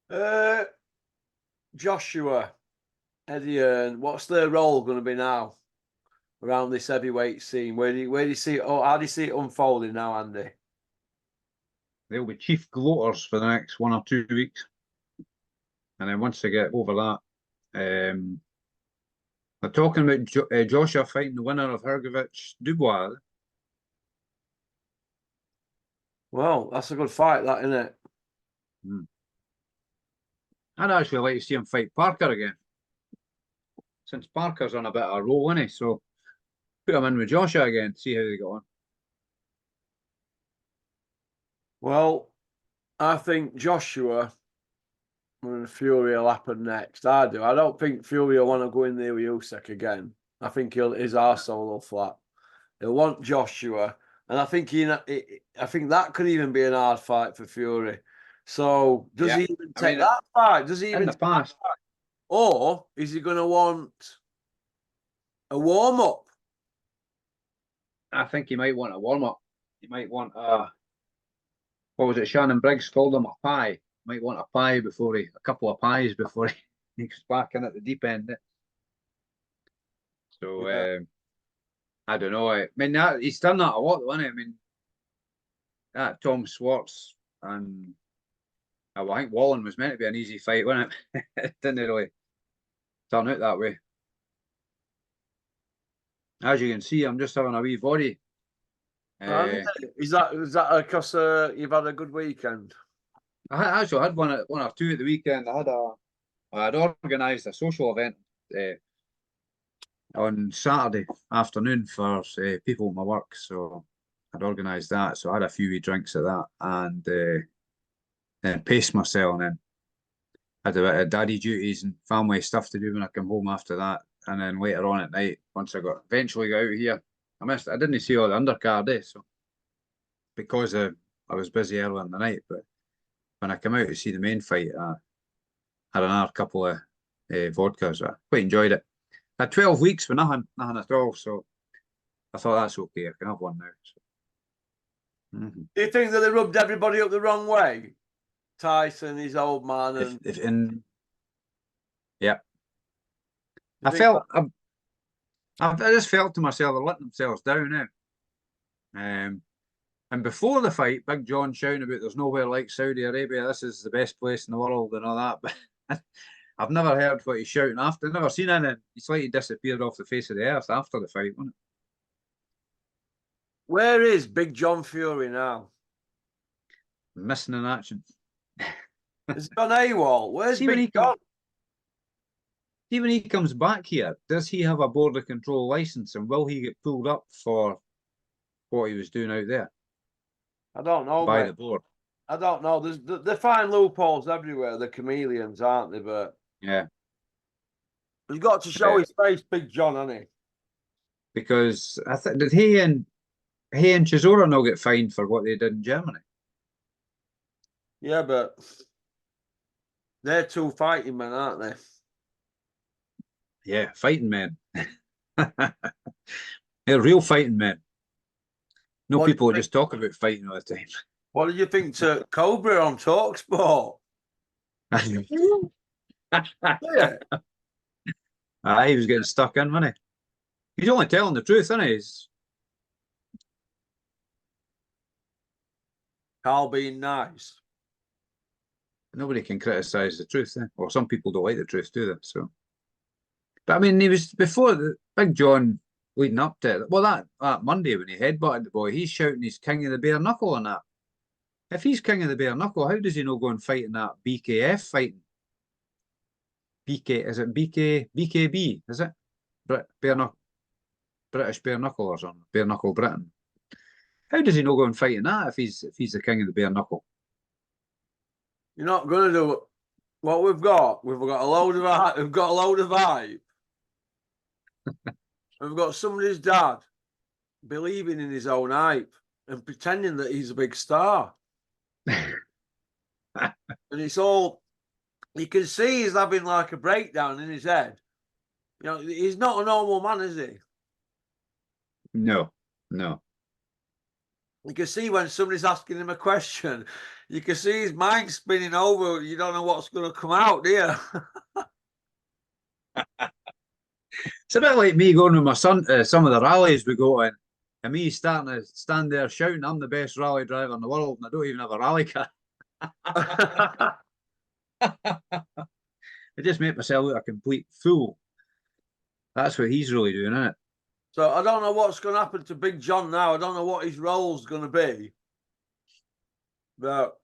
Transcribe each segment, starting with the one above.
Uh, Joshua, Eddie Hearn, what's their role going to be now around this heavyweight scene? Where do you see it? Oh, how do you see it unfolding now, Andy? They'll be chief gloaters for the next 1 or 2 weeks. And then once they get over that, they're talking about Joshua fighting the winner of Hrgovic Dubois. Well, that's a good fight, that, isn't it? Hmm. I'd actually like to see him fight Parker again. Since Parker's on a bit of a roll, isn't he? So put him in with Joshua again, see how they go on. Well, I think Joshua and Fury will happen next. I do. I don't think Fury will want to go in there with Usyk again. I think his arsehole will flap. He'll want Joshua, and I think I think that could even be an hard fight for Fury. So does he even take that fight? Does he In even the past, or is he going to want a warm up? I think he might want a warm up. He might want what was it? Shannon Briggs called him a pie. Might want a pie before a couple of pies before he gets back in at the deep end. So Yeah. I don't know. I mean, he's done that a lot, though, hasn't he? I mean, that Tom Swartz and well, I think Wallen was meant to be an easy fight, wasn't it? It didn't really turn out that way. As you can see, I'm just having a wee body. Is that because you've had a good weekend? I actually had one or two at the weekend. I had organised a social event on Saturday afternoon for people at my work, so I'd organised that. So I had a few wee drinks at that, and then paced myself, and then had a bit of daddy duties and family stuff to do when I come home after that. And then later on at night, once I eventually got out of here, I didn't see all the undercard, so because I was busy early in the night. But when I came out to see the main fight, I had another couple of vodkas. I quite enjoyed it. I had 12 weeks with nothing at all, so I thought that's okay. I can have one now. So. Do you think that they rubbed everybody up the wrong way? Tyson, his old man, and if in yeah, I just felt to myself they're letting themselves down now. And before the fight, Big John shouting about there's nowhere like Saudi Arabia, this is the best place in the world and all that. But I've never heard what he's shouting after. I've never seen anything. He's like he disappeared off the face of the earth after the fight, wasn't it? where is Big John Fury now? Missing in action. Has he gone AWOL? Where's See when Big he John? See when he comes back here, does he have a border control license and will he get pulled up for what he was doing out there I don't know, by mate. the board? I don't know. They find loopholes everywhere. They're chameleons, aren't they? But Yeah. he's got to show his face, Big John, hasn't he? Because I think did he and Chisora not get fined for what they did in Germany? Yeah, but they're two fighting men, aren't they? Yeah, fighting men. They're real fighting men. No people just talk about fighting all the time. What did you think to Cobra on Talksport? Yeah. He was getting stuck in, wasn't he? He's only telling the truth, isn't he? Carl being nice. Nobody can criticise the truth, eh? Or some people don't like the truth, do they? So, but I mean, he was before the Big John leading up to it. Well, that Monday when he headbutted the boy, he's shouting he's king of the bare knuckle on that. If he's king of the bare knuckle, how does he not go and fight in that BKF fighting? Is it BKB? Is it bare knuckle, British bare knuckle or something? Bare knuckle Britain. How does he not go and fight in that if he's the king of the bare knuckle? You're not going to do what we've got. We've got a load of hype. We've got somebody's dad believing in his own hype and pretending that he's a big star. And it's all you can see he's having like a breakdown in his head. You know, he's not a normal man, is he? No, no. You can see when somebody's asking him a question, you can see his mind spinning over. You don't know what's going to come out, do you? It's a bit like me going with my son to some of the rallies we go in, and me starting to stand there shouting, I'm the best rally driver in the world, and I don't even have a rally car. I just make myself look a complete fool. That's what he's really doing, isn't it? So I don't know what's going to happen to Big John now. I don't know what his role's going to be. But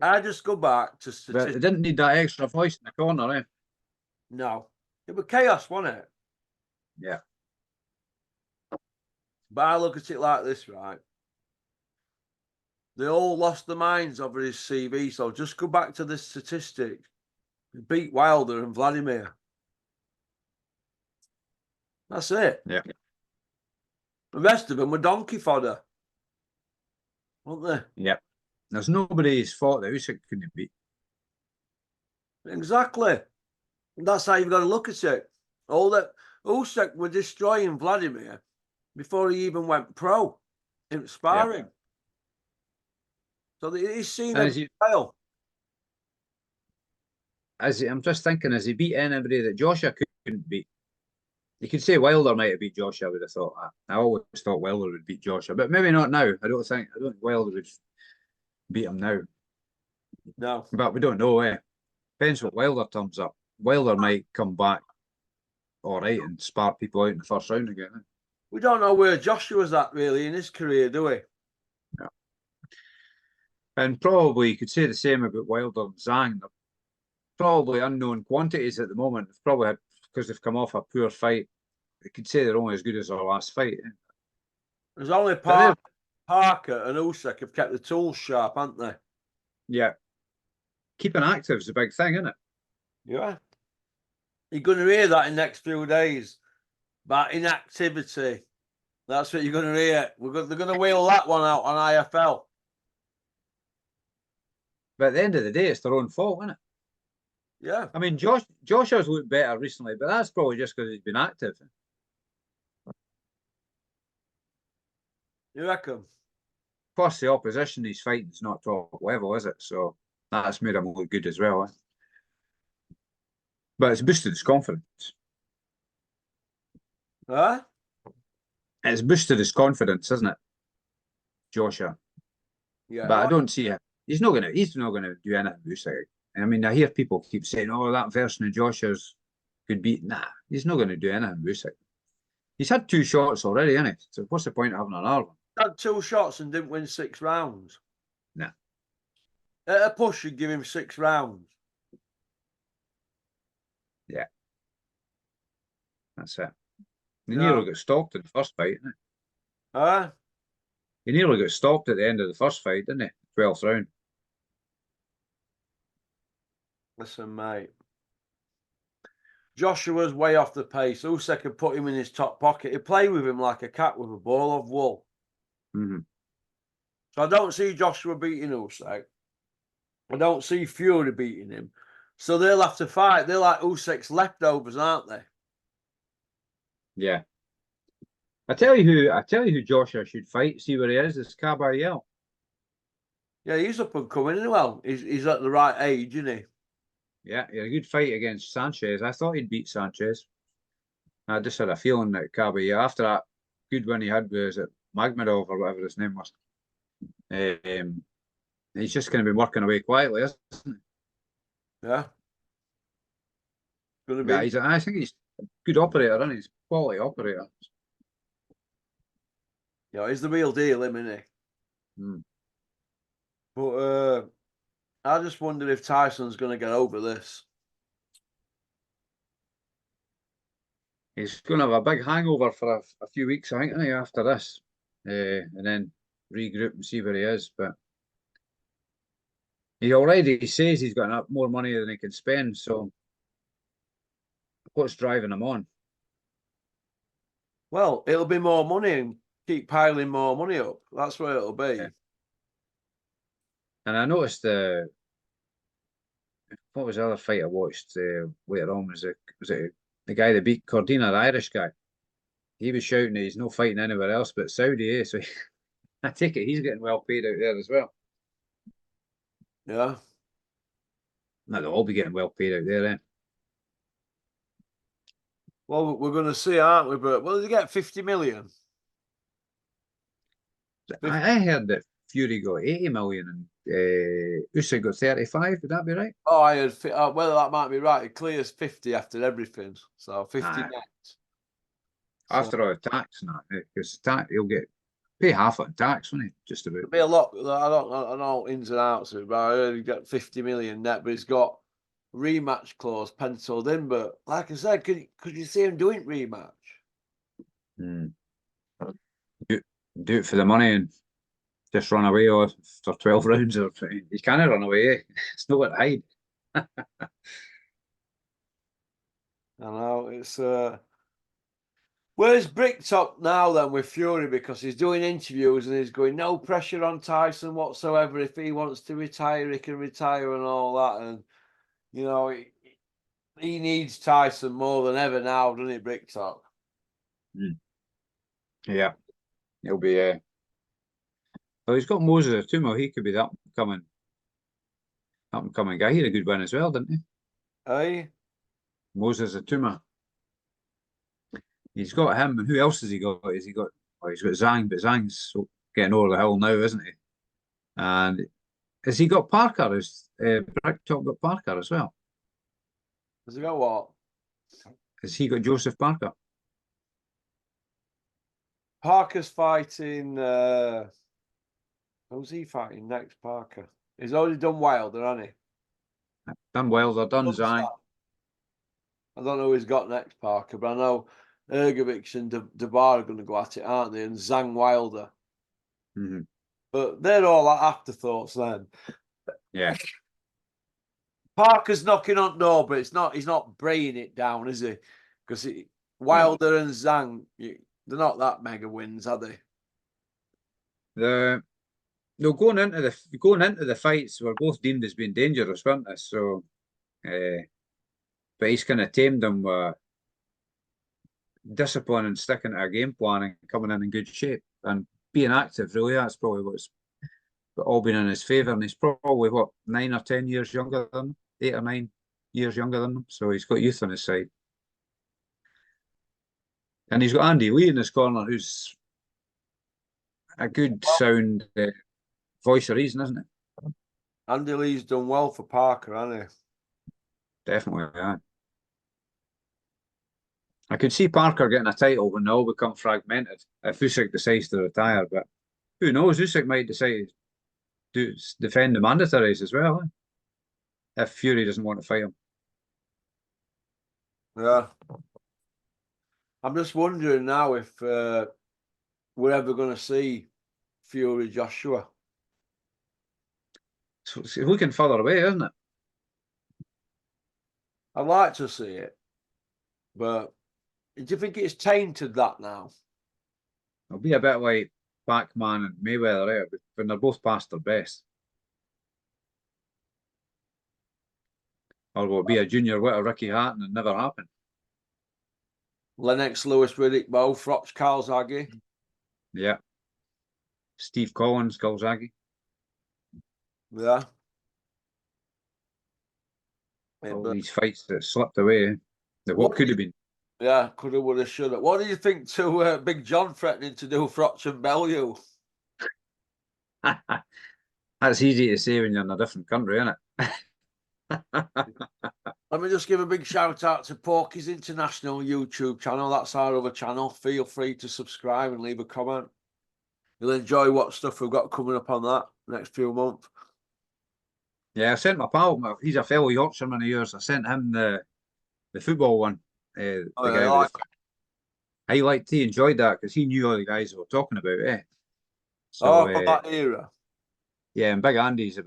I just go back to But statistics. they didn't need that extra voice in the corner, eh? No. It was chaos, wasn't it? Yeah. But I look at it like this, right? They all lost their minds over his CV. So just go back to the statistics. He beat Wilder and Vladimir. That's it. Yeah. The rest of them were donkey fodder, weren't they? Yeah. There's nobody's fault that Usyk couldn't beat. Exactly. That's how you've got to look at it. All that Usyk were destroying Vladimir before he even went pro in sparring. Yeah. So he's seen And a style. I'm just thinking, has he beat anybody that Joshua couldn't beat? You could say Wilder might have beat Joshua. I would have thought that. I always thought Wilder would beat Joshua, but maybe not now. I don't think Wilder would beat him now. No. But we don't know, eh? Depends what Wilder turns up. Wilder might come back all right and spark people out in the first round again. Eh? We don't know where Joshua's at really in his career, do we? Yeah. And probably you could say the same about Wilder and Zhang. They're probably unknown quantities at the moment. It's probably because they've come off a poor fight. You could say they're only as good as their last fight. Eh? There's only Parker and Usyk have kept the tools sharp, haven't they? Yeah. Keeping active is a big thing, isn't it? Yeah. You're going to hear that in the next few days about inactivity. That's what you're going to hear. They're going to wheel that one out on IFL. But at the end of the day, it's their own fault, isn't it? Yeah. I mean, Joshua's looked better recently, but that's probably just because he's been active. You reckon? Plus, the opposition he's fighting is not top level, is it? So that's made him look good as well. Eh? But it's boosted his confidence. Huh? It's boosted his confidence, isn't it, Joshua? Yeah. But I don't see it. He's not gonna do anything Usyk. I mean, I hear people keep saying, "Oh, that version of Joshua's could beat." Nah, he's not going to do anything Usyk. He's had 2 shots already, isn't he? So what's the point of having another one? Had 2 shots and didn't win 6 rounds. Nah. At a push, you'd give him 6 rounds. Yeah. That's it. He nearly got stopped in the first fight, didn't he? Huh? He nearly got stopped at the end of the first fight, didn't he? 12th round. Listen, mate. Joshua's way off the pace. Usyk could put him in his top pocket. He'd play with him like a cat with a ball of wool. Mm-hmm. So I don't see Joshua beating Usyk. I don't see Fury beating him. So they'll have to fight. They're like Usyk's leftovers, aren't they? Yeah. I tell you who Joshua should fight. See where he is Caballero. Yeah, he's up and coming. Well, he's at the right age, isn't he? Yeah, he had a good fight against Sanchez. I thought he'd beat Sanchez. I just had a feeling that Caballero, after that good win he had, was it Magmadov or whatever his name was. He's just going to be working away quietly, isn't he? Yeah. Gonna be. Yeah, I think he's a good operator, isn't he? He's a quality operator. Yeah, he's the real deal, isn't he? Mm. But I just wonder if Tyson's going to get over this. He's going to have a big hangover for a few weeks, I think, isn't he, after this, and then regroup and see where he is. But he already says he's got more money than he can spend. So what's driving him on? Well, it'll be more money and keep piling more money up. That's where it'll be. Yeah. And I noticed what was the other fight I watched later on? Was it the guy that beat Cordina, the Irish guy? He was shouting that he's no fighting anywhere else but Saudi, eh? So I take it he's getting well paid out there as well. Yeah. No, they'll all be getting well paid out there, eh? Well, we're going to see, aren't we? But well, did he get 50 million? I heard that Fury got 80 million and Usyk got 35. Would that be right? Oh, I had. Well, that might be right. It clears 50 after everything, so 50 Aye. net. After all the tax and that, because tax he'll get pay half on tax, won't he? Just about. It'll be a lot. I don't know ins and outs of it, but I heard he got 50 million net, but he's got rematch clause penciled in. But like I said, could you see him doing rematch? Hmm. Do it for the money and just run away or for 12 rounds or you can't run away, eh? It's nowhere to hide. I know it's where's Bricktop now then with Fury, because he's doing interviews and he's going no pressure on Tyson whatsoever. If he wants to retire, he can retire and all that. And you know he needs Tyson more than ever now, doesn't he, Bricktop? Yeah, he'll be. Well, he's got Moses Atumo. He could be that up and coming guy. He had a good win as well, didn't he? Hey, Moses Atuma. He's got him, and who else has he got? Has he got? Oh, he's got Zhang, but Zhang's getting over the hill now, isn't he? And has he got Parker? Has Bricktop got Parker as well? has he got what? Has he got Joseph Parker? Parker's fighting. Who's he fighting next? Parker. He's already done Wilder, hasn't he? Done Wilder, done Zhang. I don't know who he's got next, Parker, but I know Ergovic and Debar are going to go at it, aren't they? And Zhang Wilder. Mm-hmm. But they're all like afterthoughts then. Yeah. Parker's knocking on door, but he's not braying it down, is he? Because Wilder and Zhang, they're not that mega wins, are they? No, going into the fights, we're both deemed as being dangerous, weren't they? So, but he's kind of tamed them with discipline and sticking to a game plan and coming in good shape and being active. Really, that's probably what's all been in his favour. And he's probably what 9 or 10 years younger than them, 8 or 9 years younger than them. So he's got youth on his side, and he's got Andy Lee in his corner, who's a good sound voice of reason, isn't it? Andy Lee's done well for Parker, hasn't he? Definitely, yeah. I could see Parker getting a title when they all become fragmented if Usyk decides to retire, but who knows? Usyk might decide to defend the mandatories as well, if Fury doesn't want to fight him. Yeah. I'm just wondering now if we're ever going to see Fury Joshua. So it's looking further away, isn't it? I'd like to see it, but do you think it's tainted that now? It'll be a bit like Pac-Man and Mayweather, when they're both past their best. Or will it be a junior wit of Ricky Hatton and never happen? Lennox Lewis, Riddick Bowe, Froch Calzaghe. Yeah. Steve Collins, Calzaghe. Yeah. All these fights that slipped away. What could have been. Yeah, could have, would have, should have. What do you think to Big John threatening to do Froch and Bellew? That's easy to say when you're in a different country, isn't it? Let me just give a big shout out to Porky's International YouTube channel. That's our other channel. Feel free to subscribe and leave a comment. You'll enjoy what stuff we've got coming up on that next few months. Yeah, I sent my pal, he's a fellow Yorkshireman of yours. I sent him the football one. The guy with he enjoyed that because he knew all the guys that were talking about it. So, from that era. Yeah, and Big Andy's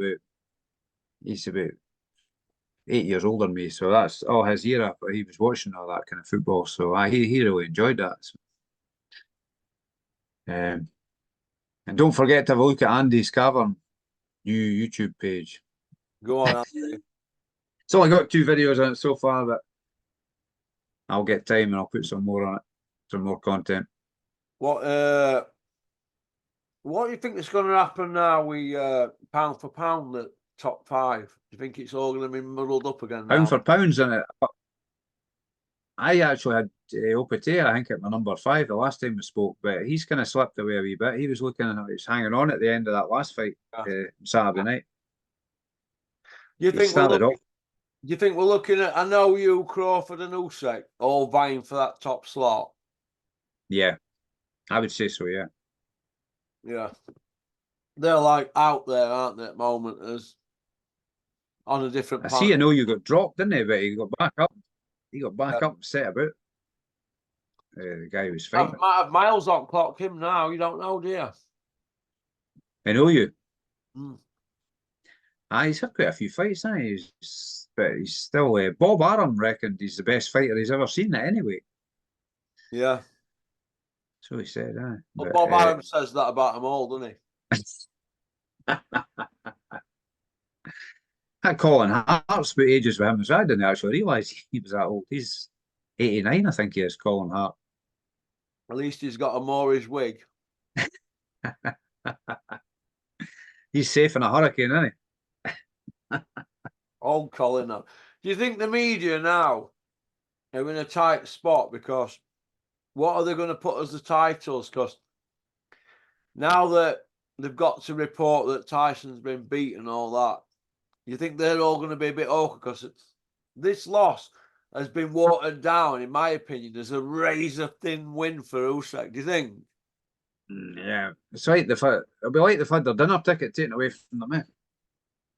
he's about 8 years older than me, so that's all his era. But he was watching all that kind of football, so he really enjoyed that. So, and don't forget to have a look at Andy's Cavern new YouTube page. Go on, Andy. It's only got 2 videos on it so far, but I'll get time and I'll put some more on it, some more content. What What do you think is going to happen now? We pound for pound the top five. Do you think it's all going to be muddled up again Pound now? for pounds in it. I actually had Opete, I think, at my number 5 the last time we spoke, but he's kind of slipped away a wee bit. He was hanging on at the end of that last fight Saturday night. You He think we're started looking? off. Do you think we're looking at? I know you, Crawford, and Usyk all vying for that top slot. Yeah, I would say so. Yeah, Yeah, they're like out there, aren't they, at the moment, as on a different I see. I path. know you got dropped, didn't he? But he got back up. He got back Yeah. up, and set about. The guy who was fighting. Might have miles on clock him now. You don't know, do you? I know you. Mm. He's had quite a few fights, hasn't he? But he's still. Bob Arum reckoned he's the best fighter he's ever seen. It anyway. Yeah. So he said, But Bob Arum says that about them all, doesn't he? That Colin Hart's about ages with him, so I didn't actually realise he was that old. He's 89, I think he is, Colin Hart. At least he's got a Moorish wig. He's safe in a hurricane, isn't he? Old Colin. Now. Do you think the media now are in a tight spot? Because what are they going to put as the titles? Because now that they've got to report that Tyson's been beaten and all that, you think they're all going to be a bit awkward? Because this loss has been watered down, in my opinion, as a razor-thin win for Usyk. Do you think? Yeah, it's like it'll be like they've had their dinner ticket taken away from them.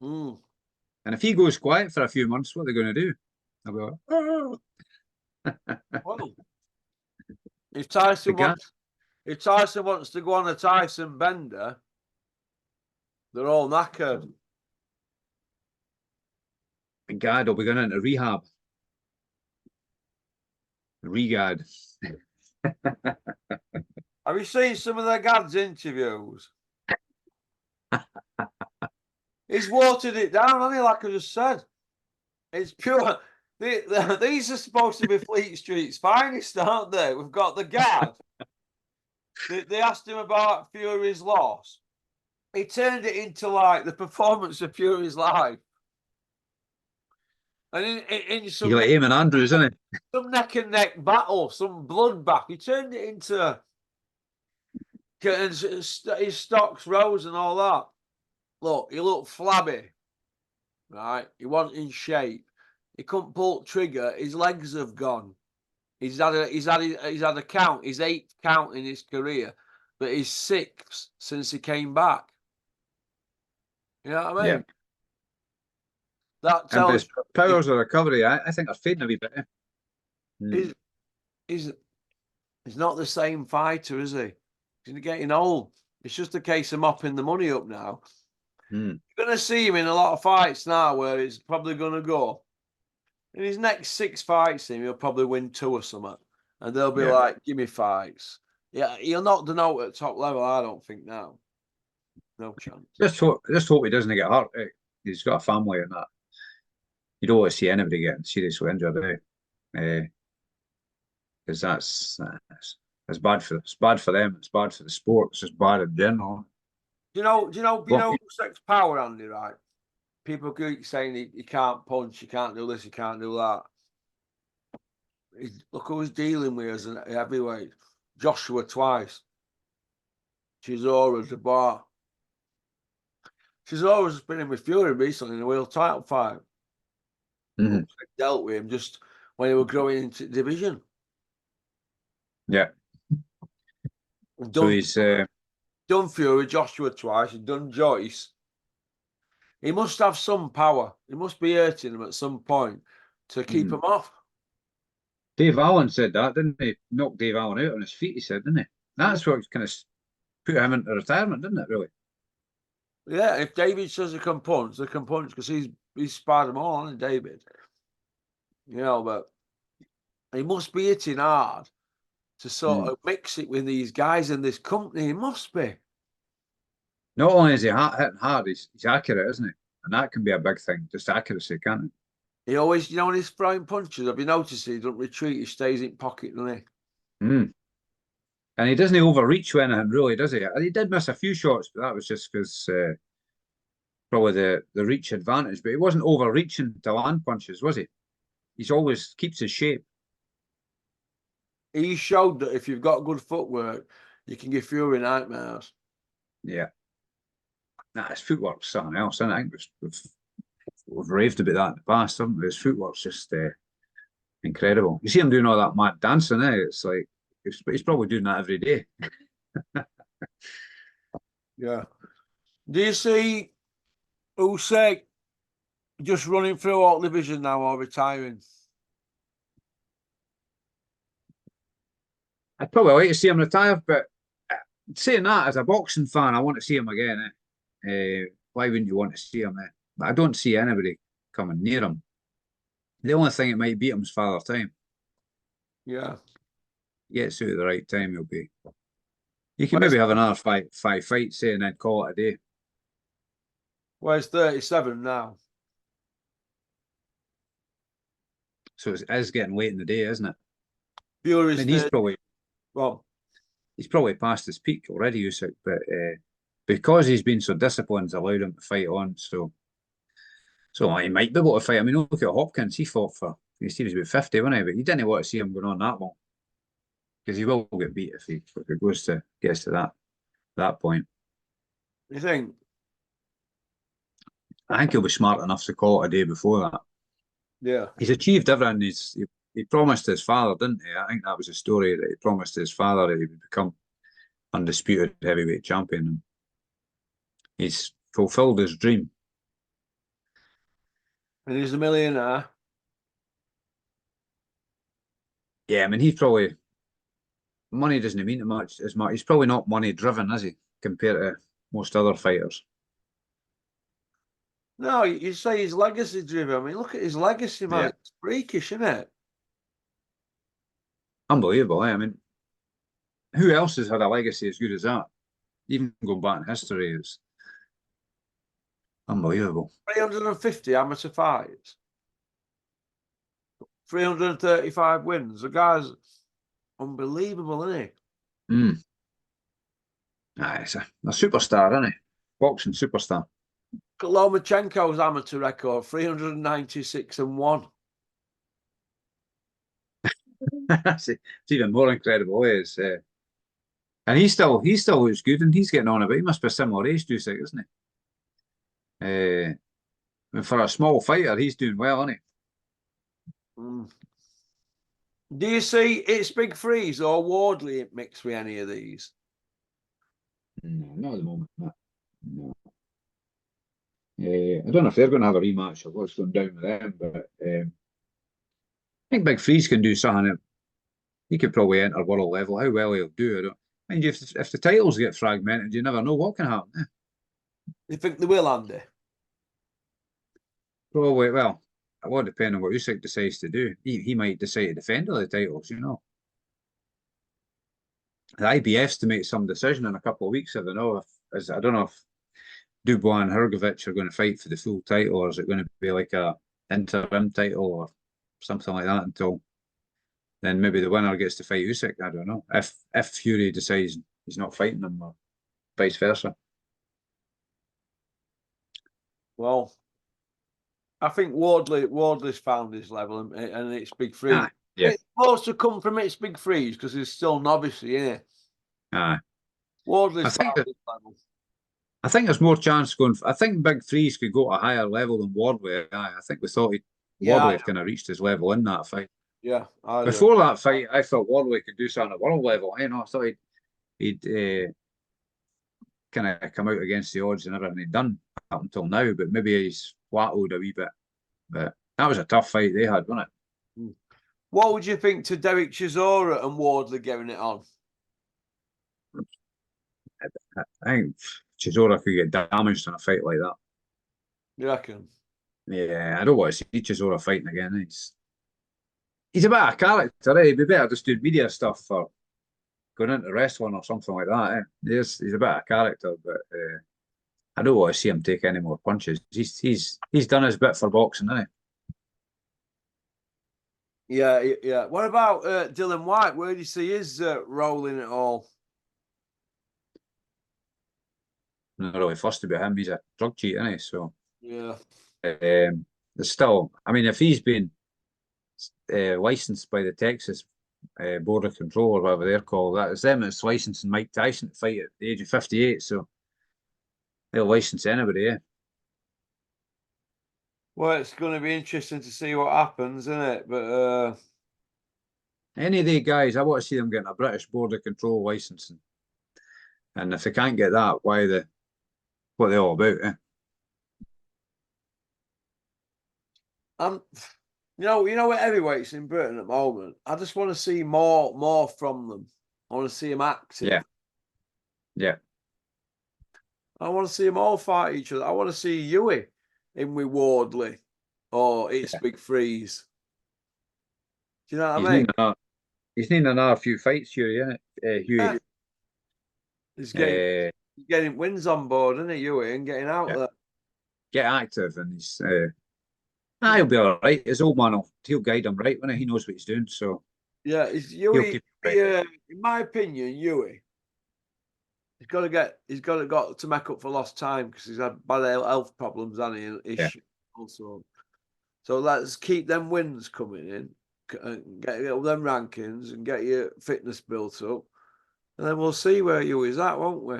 Mm. And if he goes quiet for a few months, what are they going to do? They'll be like, oh. Well, if Tyson wants to go on a Tyson bender, they're all knackered. And Gad will be going into rehab. Regad. Have you seen some of the Gad's interviews? He's watered it down, hasn't he? Like I just said. It's pure. These are supposed to be Fleet Street's finest, aren't they? We've got the Gad. They asked him about Fury's loss. He turned it into like the performance of Fury's life. And in some You're like Eamon Andrews, isn't he? some neck and neck battle, some bloodbath. He turned it into his stocks rose and all that. Look, he looked flabby, right? He wasn't in shape. He couldn't pull the trigger. His legs have gone. He's had a count, his 8th count in his career, but his 6th since he came back. You know what I mean? Yeah. That And tells his powers of recovery, I think, are fading a wee bit. he's not the same fighter, is he? He's getting old. It's just a case of mopping the money up now. You're going to see him in a lot of fights now where he's probably going to go. In his next 6 fights, he'll probably win 2 or something. And they'll be like, give me fights. Yeah, he'll knock the note at top level, I don't think now. No chance. Just hope he doesn't get hurt. He's got a family and that. You don't want to see anybody getting seriously injured, because that's bad for them. It's bad for the sport. It's just bad in general. Do you know Usyk's power, Andy, right? People keep saying he can't punch, he can't do this, he can't do that. Look who he's dealing with as a heavyweight. Joshua twice. Chisora, Dubois. Chisora's been in with Fury recently in a world title fight. Dealt with him just when he was growing into the division. Yeah. So he's done Fury, Joshua twice, he's done Joyce. He must have some power. He must be hurting him at some point to keep him off. Dave Allen said that, didn't he? Knocked Dave Allen out on his feet, he said, didn't he? That's what kind of put him into retirement, didn't it, really? Yeah, if David says they can punch because he's sparred them all, hasn't David? You know, but he must be hitting hard to sort of mix it with these guys in this company. He must be. Not only is he hitting hard, he's accurate, isn't he? And that can be a big thing, just accuracy, can't it? He always, when he's throwing punches, have you noticed he doesn't retreat, he stays in pocket, doesn't he? And he doesn't overreach with anything, really, does he? He did miss a few shots, but that was just because probably the reach advantage. But he wasn't overreaching to land punches, was he? He's always keeps his shape. He showed that if you've got good footwork, you can give Fury nightmares. Yeah. Nah, his footwork's something else. And I think we've raved about that in the past, haven't we? His footwork's just incredible. You see him doing all that mad dancing, eh? It's like he's probably doing that every day. Yeah. Do you see Usyk just running through all division now or retiring? I'd probably like to see him retire, but saying that, as a boxing fan, I want to see him again. Why wouldn't you want to see him? But I don't see anybody coming near him. The only thing that might beat him is Father Time. Yeah. Gets out at the right time, he'll be. You can maybe have another five fights, say, and then call it a day. Well, he's 37 now. So it is getting late in the day, isn't it? Fury's and he's probably past his peak already, Usyk, but because he's been so disciplined, it's allowed him to fight on. So he might be able to fight. I mean, look at Hopkins. He fought for, he was about 50, wasn't he? But you didn't want to see him going on that long, because he will get beat if it gets to that point. You think? I think he'll be smart enough to call it a day before that. Yeah. He's achieved everything. He promised his father, didn't he? I think that was a story that he promised his father that he would become undisputed heavyweight champion. And he's fulfilled his dream. And he's a millionaire. Yeah, I mean, he's probably, money doesn't mean as much. He's probably not money driven, is he, compared to most other fighters? No, you say he's legacy driven. I mean, look at his legacy, man. Yeah. It's freakish, isn't it? Unbelievable, eh? I mean, who else has had a legacy as good as that? Even going back in history, is unbelievable. 350 amateur fights. 335 wins. The guy's unbelievable, isn't he? He's a superstar, isn't he? Boxing superstar. Lomachenko's amateur record, 396-1. It's even more incredible, and he still looks good, and he's getting on a bit. He must be a similar age to Usyk, isn't he? For a small fighter, he's doing well, isn't he? Do you see it's Big Freeze or Wardley mixed with any of these? No, not at the moment. No. I don't know if they're going to have a rematch or what's going down with them, but I think Big Freeze can do something. He could probably enter world level. How well he'll do, I don't mind. If the titles get fragmented, you never know what can happen. You think they will, Andy? Probably. Well, it will depend on what Usyk decides to do. He might decide to defend all the titles, you know. The IBF's to make some decision in a couple of weeks. I don't know if Dubois and Hrgovic are going to fight for the full title, or is it going to be like a interim title or something like that until then maybe the winner gets to fight Usyk. I don't know. If Fury decides he's not fighting him or vice versa. Well, I think Wardley's found his level, and it's Big Freeze. Yeah. It's supposed to come from It's Big Freeze because he's still novice, isn't he? Wardley's found his level. I think there's more chance going. I think Big Freeze could go to a higher level than Wardley. I think we thought Wardley had kind of reached his level in that fight. Yeah. Before that fight, I thought Wardley could do something at world level. I thought he'd kind of come out against the odds and everything he'd done up until now, but maybe he's flattened a wee bit. But that was a tough fight they had, wasn't it? What would you think to Derek Chisora and Wardley getting it on? I think Chisora could get damaged in a fight like that. You reckon? Yeah, I don't want to see Chisora fighting again. He's a bit of a character, eh? He'd be better just doing media stuff for going into wrestling or something like that, eh? He's a bit of a character, but I don't want to see him take any more punches. He's done his bit for boxing, hasn't Yeah. What about Dylan White? Where do you see his rolling at all? Not really fussed about him. He's a drug cheat, isn't he? So Yeah. there's still. I mean, if he's been licensed by the Texas Border Control or whatever they're called, that is them that's licensing Mike Tyson to fight at the age of 58. So they'll license anybody. Yeah. Well, it's going to be interesting to see what happens, isn't it? But Any of the guys, I want to see them getting a British Border Control licensing. And if they can't get that, what are they all about? Eh? I'm, you know what heavyweights in Britain at the moment. I just want to see more from them. I want to see them active. Yeah. Yeah. I want to see them all fight each other. I want to see Huey in with Wardley or it's Big Freeze. Do you know what I mean? He's needing another few fights, Huey, isn't it? Huey. Yeah. He's getting wins on board, isn't he, Huey, and getting out there. Get active, and he'll be all right. His old man he'll guide him right when he knows what he's doing. So yeah, it's Huey. In my opinion, Huey. He's got to make up for lost time because he's had bad health problems, hasn't he? Also. So let's keep them wins coming in, get them rankings, and get your fitness built up, and then we'll see where Huey's at, won't we?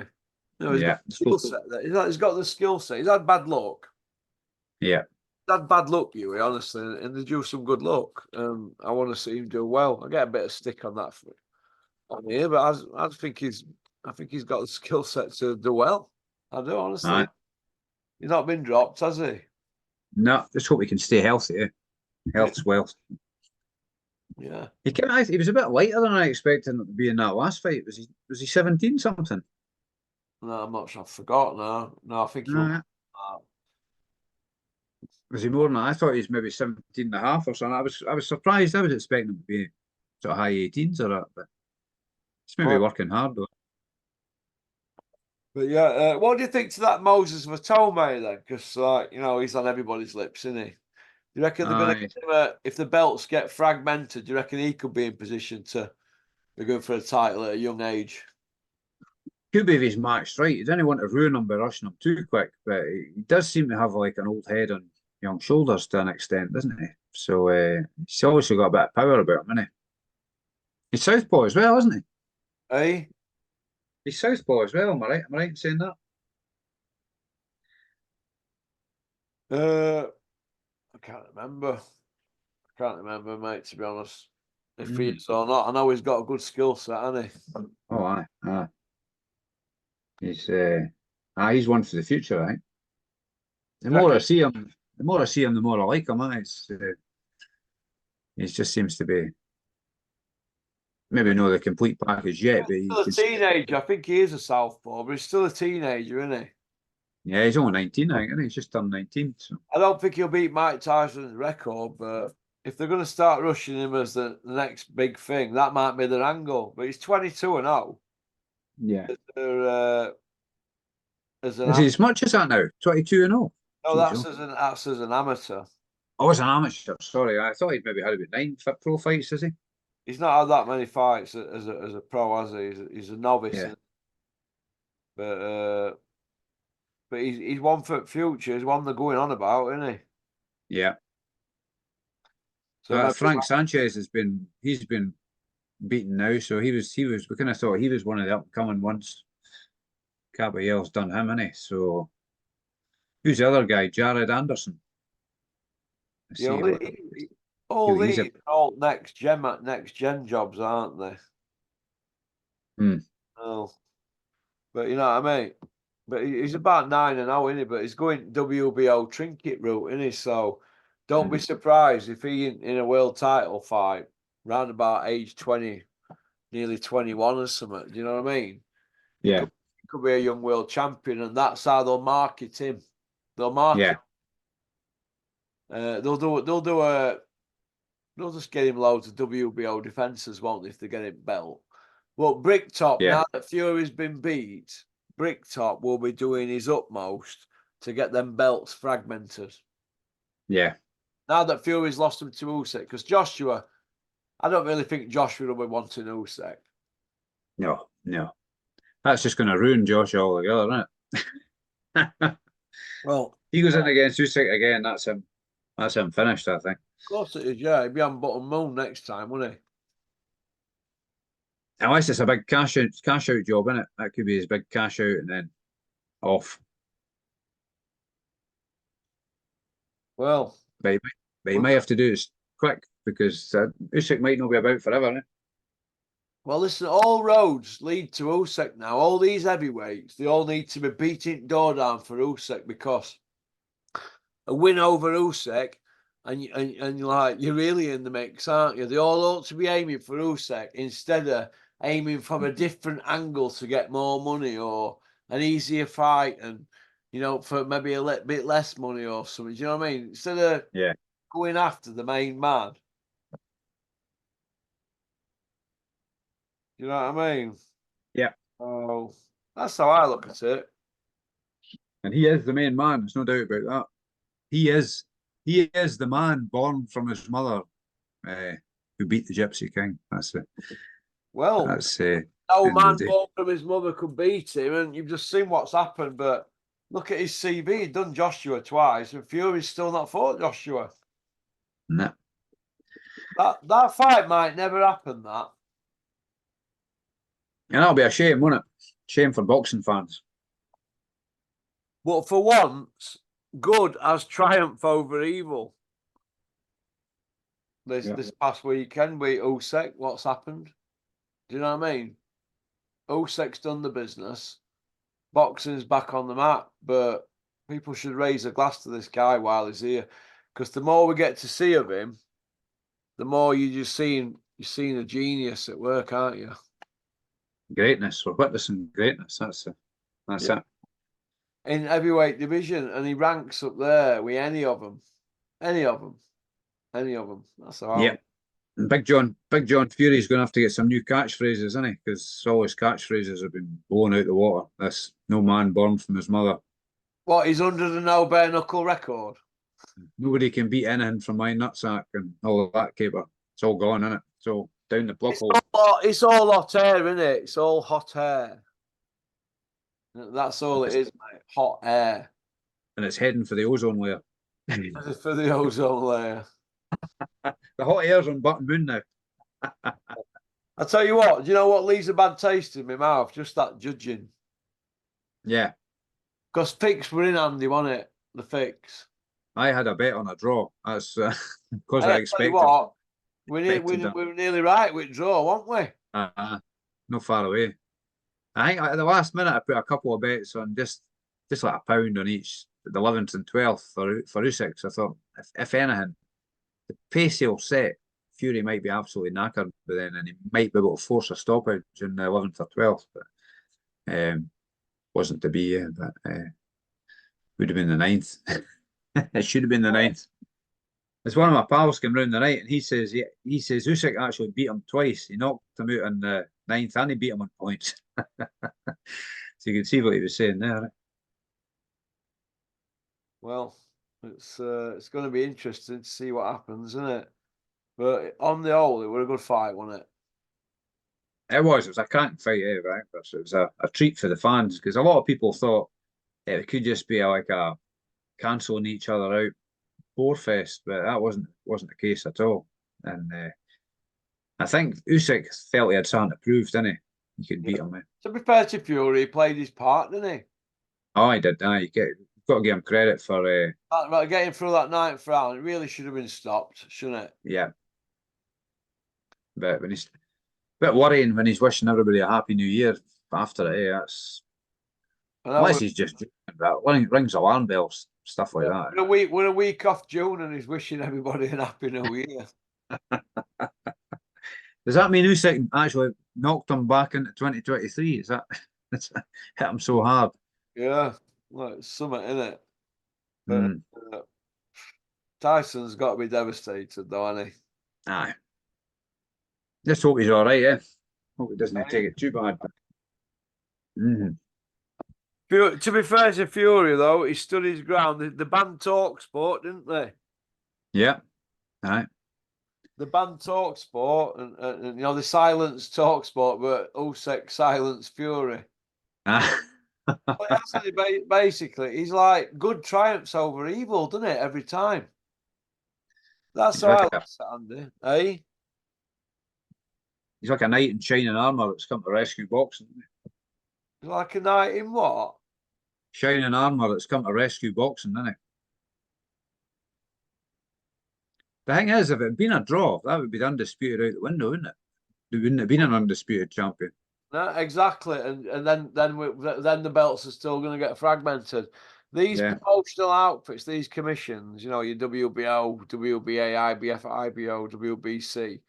He's got the skill set. He's got the skill set. He's had bad luck. Yeah. He's had bad luck, Huey, honestly, and they do some good luck. I want to see him do well. I get a bit of stick on that on here, but I think he's got the skill set to do well. I do, honestly. Right. He's not been dropped, has he? No, just hope he can stay healthy. Eh? Health's wealth. Yeah. He was a bit lighter than I expected him to be in that last fight. Was he 17 something? No, I'm not sure. I forgot now. No, I think he was he more than that? I thought he was maybe 17 and a half or something. I was surprised. I was expecting him to be sort of high 18s or that, but he's maybe working hard though. But yeah, what do you think to that Moses Matome then? Because he's on everybody's lips, isn't he? Do you reckon they're going to get him if the belts get fragmented? Do you reckon he could be in position to be going for a title at a young age? Could be if he's matched right. He doesn't want to ruin him by rushing him too quick, but he does seem to have like an old head on young shoulders to an extent, doesn't he? So he's obviously got a bit of power about him, isn't he? He's southpaw as well, isn't he? Hey, he's southpaw as well. Am I right? Am I right in saying that? I can't remember. Mate. To be honest, if he is or not, I know he's got a good skill set, hasn't he? Oh, aye. He's one for the future, I think. The more I see him, the more I like him. He just seems to be maybe not the complete package yet, but he's still a teenager. I think he is a southpaw, but he's still a teenager, isn't he? Yeah, he's only 19, I think. I think he's just turned 19. So I don't think he'll beat Mike Tyson's record, but if they're going to start rushing him as the next big thing, that might be their angle. But he's 22-0. Yeah. Is he as much as that now? 22-0? No, that's as an amateur. Oh, as an amateur. Sorry, I thought he'd maybe had about 9 pro fights. Has he? He's not had that many fights as a pro, has he? He's a novice. Yeah. But he's one for future. He's one they're going on about, isn't he? Yeah. So Frank Sanchez he's been beaten now. So we kind of thought he was one of the up and coming ones. Caballel's done him, hasn't he? So who's the other guy? Jared Anderson. All these are all next gen jobs, aren't they? Oh, but you know what I mean. But he's about 9-0, isn't he? But he's going WBO trinket route, isn't he? So don't be surprised if he in a world title fight round about age 20, nearly 21 or something. Do you know what I mean? Yeah. He could be a young world champion, and that's how they'll market him. They'll market. They'll just get him loads of WBO defenses, won't they, if they get him belt? Well, Bricktop, now that Fury's been beat, Bricktop will be doing his utmost to get them belts fragmented. Yeah. Now that Fury's lost them to Usyk, because Joshua I don't really think Joshua will be wanting Usyk. No, no. That's just going to ruin Josh altogether, isn't it? Well, He goes in against Usyk again. That's him. That's him finished, I think. of course it is, yeah. He'll be on bottom moon next time, won't he? Unless it's a big cash out job, isn't it? That could be his big cash out and then off. Well, But he might have to do it quick because Usyk might not be about forever. Eh? well, listen, all roads lead to Usyk now. All these heavyweights, they all need to be beating door down for Usyk, because a win over Usyk, and you're like, you're really in the mix, aren't you? They all ought to be aiming for Usyk instead of aiming from a different angle to get more money or an easier fight, and for maybe a little bit less money or something. Do you know what I mean? Instead of going after the main man. You know what I mean? Yeah. Oh, that's how I look at it. And he is the main man. There's no doubt about that. He is the man born from his mother, who beat the Gypsy King. That's it. Well, that's no man born from his mother could beat him, and you've just seen what's happened. But look at his CV. He'd done Joshua twice, and Fury's still not fought Joshua. No. That fight might never happen, that. And that'll be a shame, won't it? Shame for boxing fans. But for once, good has triumphed over evil. This past weekend with Usyk, what's happened? Do you know what I mean? Usyk's done the business. Boxing's back on the map, but people should raise a glass to this guy while he's here, because the more we get to see of him, the more you're seeing a genius at work, aren't you? Greatness. We're witnessing greatness. That's it. In heavyweight division, and he ranks up there with any of them. That's how. Yeah. And Big John Fury's going to have to get some new catchphrases, isn't he? Because all his catchphrases have been blown out the water. This no man born from his mother. What, he's under the no bare knuckle record? Nobody can beat anything from my nutsack and all of that caper. It's all gone, isn't it? It's all down the plug hole. It's all hot air, isn't it? It's all hot air. That's all it is, mate. Hot air. And it's heading for the ozone layer. For the ozone layer. The hot air's on button moon now. I tell you what, do you know what leaves a bad taste in my mouth? Just that judging. Yeah. Because picks were in handy, wasn't it? The fix. I had a bet on a draw. That's because I expected. What, we were nearly right with draw, weren't we? Not far away. I think at the last minute I put a couple of bets on just like £1 on each, the 11th and 12th for Usyk. So I thought, if anything, the pace he'll set, Fury might be absolutely knackered by then, and he might be able to force a stoppage in the 11th or 12th. But wasn't to be. But would have been the 9th. It should have been the 9th. It's one of my pals came round the night, and he says Usyk actually beat him twice. He knocked him out on the 9th, and he beat him on points. So you can see what he was saying there. Right? Well, it's going to be interesting to see what happens, isn't it? But on the whole, it was a good fight, wasn't it? It was a crank fight, right? So it was a treat for the fans, because a lot of people thought it could just be like a cancelling each other out bore fest, but that wasn't the case at all. And I think Usyk felt he had something to prove, didn't he? He could beat him. To be fair to Fury, he played his part, didn't he? Oh, he did. You've got to give him credit for getting through that 9th round. It really should have been stopped, shouldn't it? Yeah. But when he's a bit worrying when he's wishing everybody a happy new year after it, that's unless he's just rings alarm bells, stuff like that. We're a week off June, and he's wishing everybody a happy new year. Does that mean Usyk actually knocked him back into 2023? Is that hit him so hard? Yeah, well, it's something, isn't it? But Tyson's got to be devastated, though, hasn't he? Aye. Just hope he's all right, yeah. Hope he doesn't take it too bad. To be fair to Fury, though, he stood his ground. The band talk sport, didn't they? Yeah. Aye. the band Talk Sport and you know, the silence Talk Sport, but Usyk silence Fury. But actually, basically, he's like good triumphs over evil, doesn't it? Every time. That's He's how I like look a at Andy. Eh? he's like a knight in shining armor that's come to rescue boxing. Isn't He's like a knight in what? he? Shining armor that's come to rescue boxing, isn't it? The thing is, if it had been a draw, that would be the undisputed out the window, wouldn't it? There wouldn't have been an undisputed champion. No, exactly, and then the belts are still going to get fragmented. These Yeah, promotional outfits, these commissions, you know, your WBO, WBA, IBF, IBO, WBC,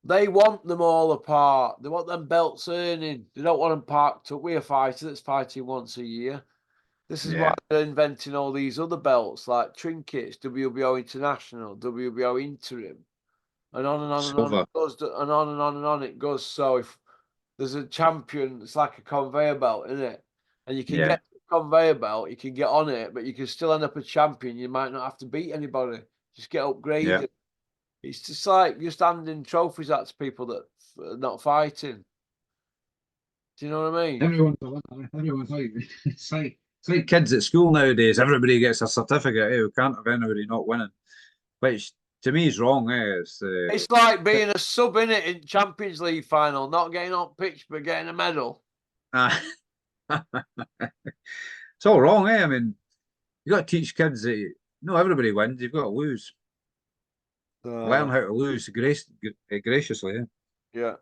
they want them all apart. They want them belts earning. They don't want them parked up with a fighter that's fighting once a year. This is why yeah, they're inventing all these other belts like trinkets, WBO International, WBO Interim, and on and on and on it silver. goes, and on and on and on it goes. So if there's a champion, it's like a conveyor belt, isn't it? And you can Yeah, get a conveyor belt, you can get on it, but you can still end up a champion. You might not have to beat anybody, just get yeah. upgraded. It's just like just handing trophies out to people that are not fighting. Do you know what I mean? Everyone's like it's like kids at school nowadays. Everybody gets a certificate. We can't have anybody not winning, which to me is wrong. It's It's like being a sub in it in Champions League final, not getting on pitch but getting a medal. uh, it's all wrong. I mean, you got to teach kids that no, everybody wins. You've got to lose. Learn how to lose graciously. Yeah. Yeah.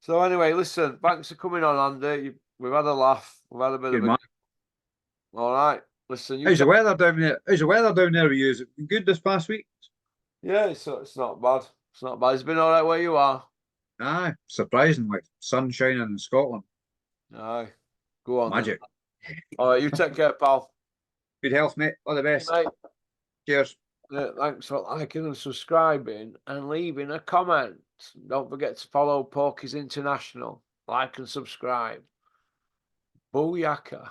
So anyway, listen, thanks for coming on, Andy. We've had a laugh. We've had a bit Good of a. man. All right. Listen, you How's the take. weather down there? How's the weather down there with you? Has it been good this past week? Yeah, it's not bad. It's not bad. It's been all right where you are. Aye, surprisingly, sun shining in Scotland. Aye. Go on then. Magic. All right, you take care, pal. Good health, mate. All the best. Mate, Cheers. thanks for liking and subscribing and leaving a comment. Don't forget to follow Porky's International. Like and subscribe. Booyaka.